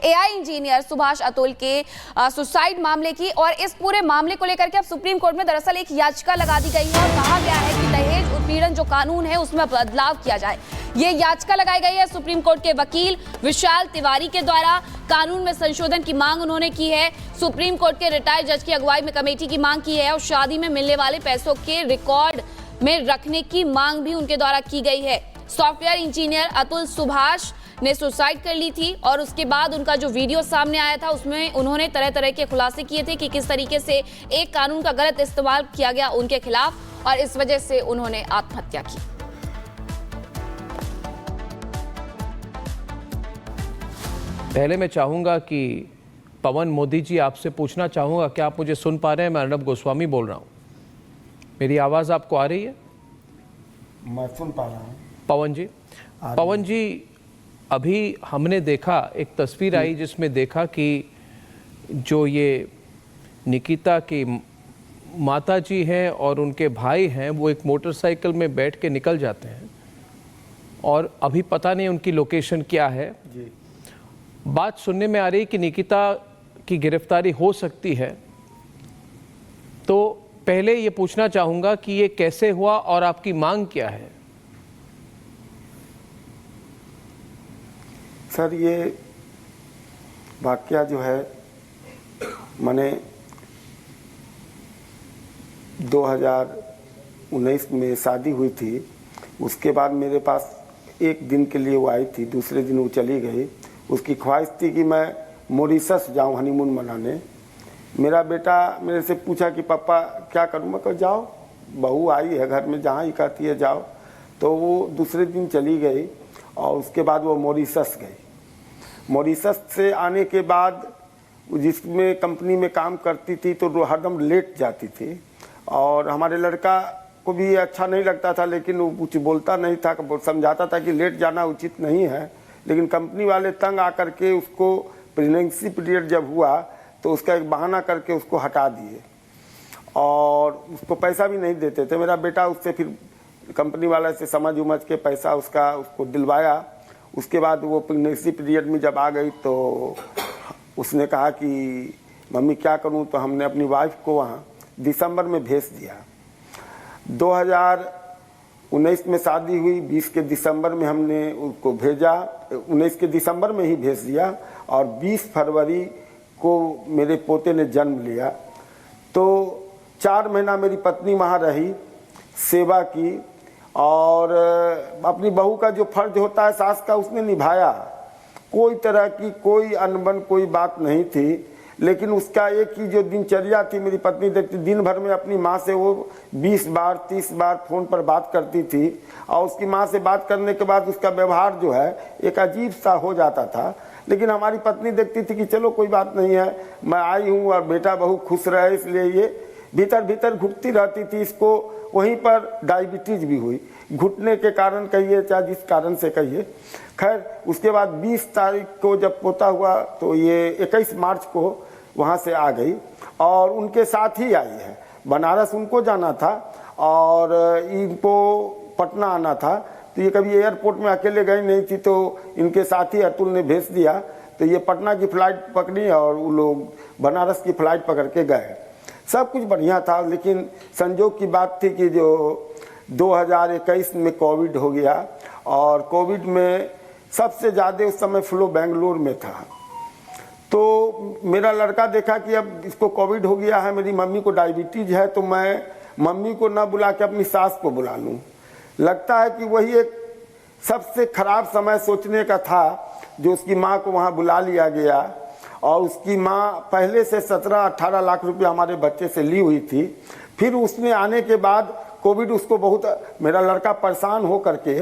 AI engineer Subhash Atul के suicide मामले की। और इस पूरे मामले को लेकर के अब सुप्रीम कोर्ट में दरअसल एक याचिका लगा दी गई है और कहा गया है कि दहेज उत्पीड़न जो कानून है उसमें बदलाव किया जाए। ये याचिका लगाई गई है सुप्रीम कोर्ट के वकील विशाल तिवारी के द्वारा। कानून में संशोधन की मांग उन्होंने की है। सुप्रीम कोर्ट के रिटायर्ड जज की अगुवाई में कमेटी की मांग की है और शादी में मिलने वाले पैसों के रिकॉर्ड में रखने की मांग भी उनके द्वारा की गई है। सॉफ्टवेयर इंजीनियर अतुल सुभाष ने सुसाइड कर ली थी और उसके बाद उनका जो वीडियो सामने आया था उसमें उन्होंने तरह तरह के खुलासे किए थे कि किस तरीके से एक कानून का गलत इस्तेमाल किया गया उनके खिलाफ और इस वजह से उन्होंने आत्महत्या की। पहले मैं चाहूंगा कि पवन मोदी जी आपसे पूछना चाहूंगा, क्या आप मुझे सुन पा रहे हैं? मैं अर्नब गोस्वामी बोल रहा हूं। मेरी आवाज़ आपको आ रही है? मैं सुन पा रहा हूं। पवन जी अभी हमने देखा एक तस्वीर आई जिसमें देखा कि जो ये निकिता की माता जी हैं और उनके भाई हैं वो एक मोटरसाइकिल में बैठ के निकल जाते हैं और अभी पता नहीं उनकी लोकेशन क्या है जी। बात सुनने में आ रही है कि निकिता की गिरफ्तारी हो सकती है। तो पहले ये पूछना चाहूंगा कि ये कैसे हुआ और आपकी मांग क्या है? सर, ये वाकया जो है मैंने 2019 में शादी हुई थी। उसके बाद मेरे पास एक दिन के लिए वो आई थी, दूसरे दिन वो चली गई। उसकी ख्वाहिश थी कि मैं मॉरिशस जाऊं हनीमून मनाने। मेरा बेटा मेरे से पूछा कि पापा क्या करूं? मैं कहा जाओ, बहू आई है घर में, जहाँ ही कहती है जाओ। तो वो दूसरे दिन चली गई और उसके बाद वो मॉरिशस गई। मॉरिशस से आने के बाद जिसमें कंपनी में काम करती थी तो हरदम लेट जाती थी और हमारे लड़का को भी अच्छा नहीं लगता था, लेकिन वो कुछ बोलता नहीं था, समझाता था कि लेट जाना उचित नहीं है। लेकिन कंपनी वाले तंग आकर के उसको प्रेगनेंसी पीरियड जब हुआ तो उसका एक बहाना करके उसको हटा दिए और उसको पैसा भी नहीं देते थे। मेरा बेटा उससे फिर कंपनी वाले से समझ उमझ के पैसा उसको दिलवाया। उसके बाद वो प्रेगनेंसी पीरियड में जब आ गई तो उसने कहा कि मम्मी क्या करूं? तो हमने अपनी वाइफ को वहाँ दिसंबर में भेज दिया। 2019 में शादी हुई, 20 के दिसंबर में हमने उसको भेजा, 19 के दिसंबर में ही भेज दिया और 20 फरवरी को मेरे पोते ने जन्म लिया। तो 4 महीना मेरी पत्नी वहाँ रही, सेवा की और अपनी बहू का जो फर्ज होता है सास का उसने निभाया। कोई तरह की कोई अनबन कोई बात नहीं थी। लेकिन उसका एक ही जो दिनचर्या थी, मेरी पत्नी देखती दिन भर में अपनी माँ से वो 20 बार 30 बार फ़ोन पर बात करती थी और उसकी माँ से बात करने के बाद उसका व्यवहार जो है एक अजीब सा हो जाता था। लेकिन हमारी पत्नी देखती थी कि चलो कोई बात नहीं है, मैं आई हूँ और बेटा बहू खुश रहे, इसलिए ये भीतर भीतर घुटती रहती थी। इसको वहीं पर डायबिटीज भी हुई, घुटने के कारण कहिए चाहे जिस कारण से कहिए। खैर उसके बाद 20 तारीख को जब पोता हुआ तो ये 21 मार्च को वहाँ से आ गई और उनके साथ ही आई है। बनारस उनको जाना था और इनको पटना आना था। तो ये कभी एयरपोर्ट में अकेले गई नहीं थी, तो इनके साथ ही अतुल ने भेज दिया। तो ये पटना की फ़्लाइट पकड़ी और वो लोग बनारस की फ़्लाइट पकड़ के गए। सब कुछ बढ़िया था, लेकिन संजोग की बात थी कि जो 2021 में कोविड हो गया और कोविड में सबसे ज़्यादा उस समय फ्लो बेंगलोर में था। तो मेरा लड़का देखा कि अब इसको कोविड हो गया है, मेरी मम्मी को डायबिटीज है, तो मैं मम्मी को ना बुला के अपनी सास को बुला लूँ। लगता है कि वही एक सबसे खराब समय सोचने का था जो उसकी माँ को वहाँ बुला लिया गया। और उसकी माँ पहले से 17-18 लाख रुपया हमारे बच्चे से ली हुई थी। फिर उसने आने के बाद कोविड उसको बहुत, मेरा लड़का परेशान हो करके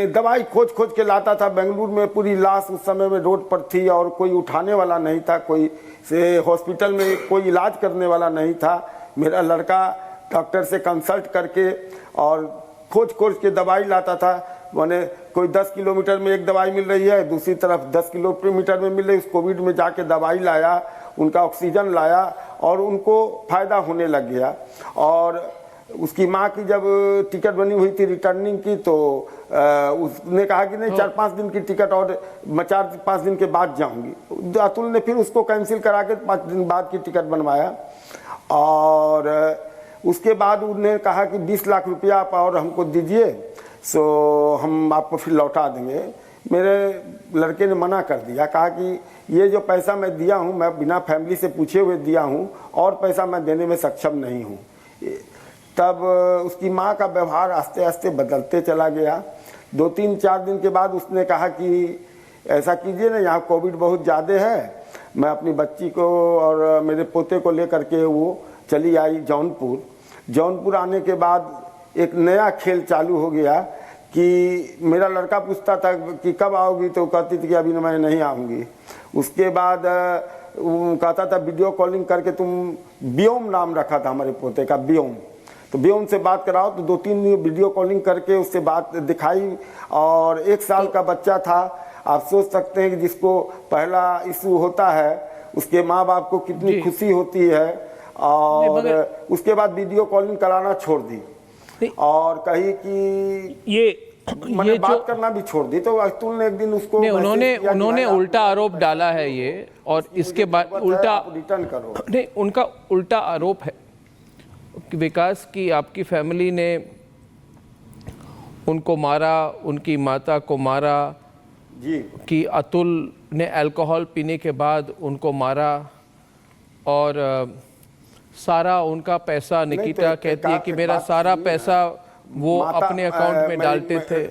दवाई खोज खोज के लाता था। बेंगलुरु में पूरी लाश उस समय में रोड पर थी और कोई उठाने वाला नहीं था, कोई से हॉस्पिटल में कोई इलाज करने वाला नहीं था। मेरा लड़का डॉक्टर से कंसल्ट करके और खोज खोज के दवाई लाता था। माने कोई 10 किलोमीटर में एक दवाई मिल रही है, दूसरी तरफ 10 किलोमीटर में मिल रही। उस कोविड में जाके दवाई लाया, उनका ऑक्सीजन लाया और उनको फ़ायदा होने लग गया। और उसकी माँ की जब टिकट बनी हुई थी रिटर्निंग की, तो उसने कहा कि नहीं 4-5 दिन की टिकट और मैं 4-5 दिन के बाद जाऊंगी। अतुल ने फिर उसको कैंसिल करा के 5 दिन बाद की टिकट बनवाया, और उसके बाद उन्होंने कहा कि 20 लाख रुपया आप और हमको दीजिए, सो हम आपको फिर लौटा देंगे। मेरे लड़के ने मना कर दिया, कहा कि ये जो पैसा मैं दिया हूँ मैं बिना फैमिली से पूछे हुए दिया हूँ, और पैसा मैं देने में सक्षम नहीं हूँ। तब उसकी माँ का व्यवहार आस्ते आस्ते बदलते चला गया। 2-3-4 दिन के बाद उसने कहा कि ऐसा कीजिए ना, यहाँ कोविड बहुत ज़्यादा है, मैं अपनी बच्ची को और मेरे पोते को लेकर के वो चली आई जौनपुर आने के बाद एक नया खेल चालू हो गया कि मेरा लड़का पूछता था कि कब आओगी, तो कहती थी कि अभी मैं नहीं आऊँगी। उसके बाद कहता था वीडियो कॉलिंग करके, तुम व्योम नाम रखा था हमारे पोते का, व्योम, तो व्योम से बात कराओ, तो 2-3 दिन वीडियो कॉलिंग करके उससे बात दिखाई, और 1 साल का बच्चा था। आप सोच सकते हैं कि जिसको पहला इशू होता है उसके माँ बाप को कितनी खुशी होती है। और उसके बाद वीडियो कॉलिंग कराना छोड़ दी, और कही कि मैंने बात करना भी छोड़ दी। तो अतुल ने एक दिन उसको उन्होंने उल्टा आरोप डाला है ये, और इसके बाद उल्टा रिटर्न करो। नहीं, उनका उल्टा आरोप है कि विकास की आपकी फैमिली ने उनको मारा, उनकी माता को मारा जी, कि अतुल ने अल्कोहल पीने के बाद उनको मारा, और सारा उनका पैसा, निकिता कहती है कि मेरा सारा पैसा वो अपने अकाउंट में डालते थे।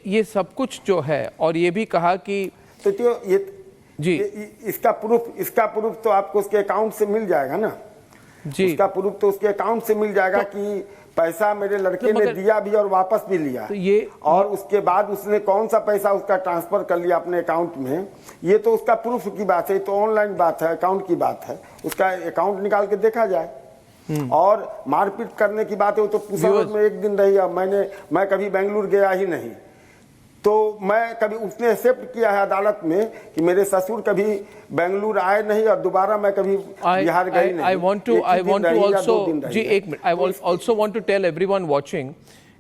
ये सब कुछ जो है, और ये भी कहा कि तो ये जी इसका प्रूफ तो आपको उसके अकाउंट से मिल जाएगा ना जी, उसका प्रूफ तो उसके अकाउंट से मिल जाएगा कि पैसा मेरे लड़के ने दिया भी और वापस भी लिया, तो और उसके बाद उसने कौन सा पैसा उसका ट्रांसफर कर लिया अपने अकाउंट में, ये तो उसका प्रूफ की बात है, तो ऑनलाइन बात है, अकाउंट की बात है, उसका अकाउंट निकाल के देखा जाए। और मारपीट करने की बात है, वो तो पूछा में 1 दिन रही। मैं कभी बेंगलुरु गया ही नहीं, तो मैं कभी उसने एक्सेप्ट किया है अदालत में कि मेरे ससुर कभी बेंगलुरु आए नहीं, और दोबारा मैं कभी बिहार गई नहीं। I want to also जी एक minute, I also want to tell everyone watching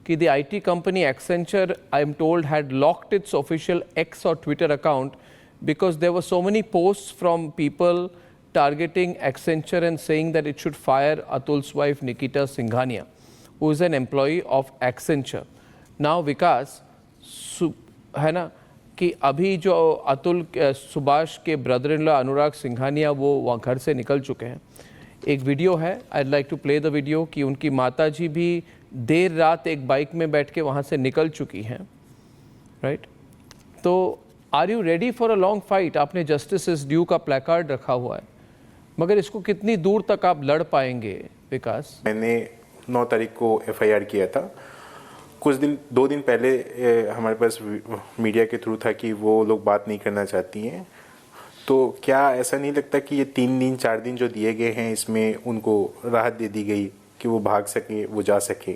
कि the IT company Accenture, I am told, had locked its official X or Twitter account because there were so many posts from people targeting Accenture and saying that it should fire Atul's wife Nikita Singhania, who is an employee of Accenture. Now विकास है ना कि अभी जो अतुल सुभाष के brother in law अनुराग सिंघानिया वो वहाँ घर से निकल चुके हैं। एक वीडियो है, I like to play the video, कि उनकी माताजी भी देर रात एक बाइक में बैठ के वहाँ से निकल चुकी हैं, राइट? तो are you ready for a long fight? आपने जस्टिस इज ड्यू का प्लेकार्ड रखा हुआ है, मगर इसको कितनी दूर तक आप लड़ पाएंगे विकास? मैंने 9 तारीख को FIR किया था। कुछ 2 दिन पहले हमारे पास मीडिया के थ्रू था कि वो लोग बात नहीं करना चाहती हैं। तो क्या ऐसा नहीं लगता कि ये 3 दिन 4 दिन जो दिए गए हैं इसमें उनको राहत दे दी गई कि वो भाग सके, वो जा सके?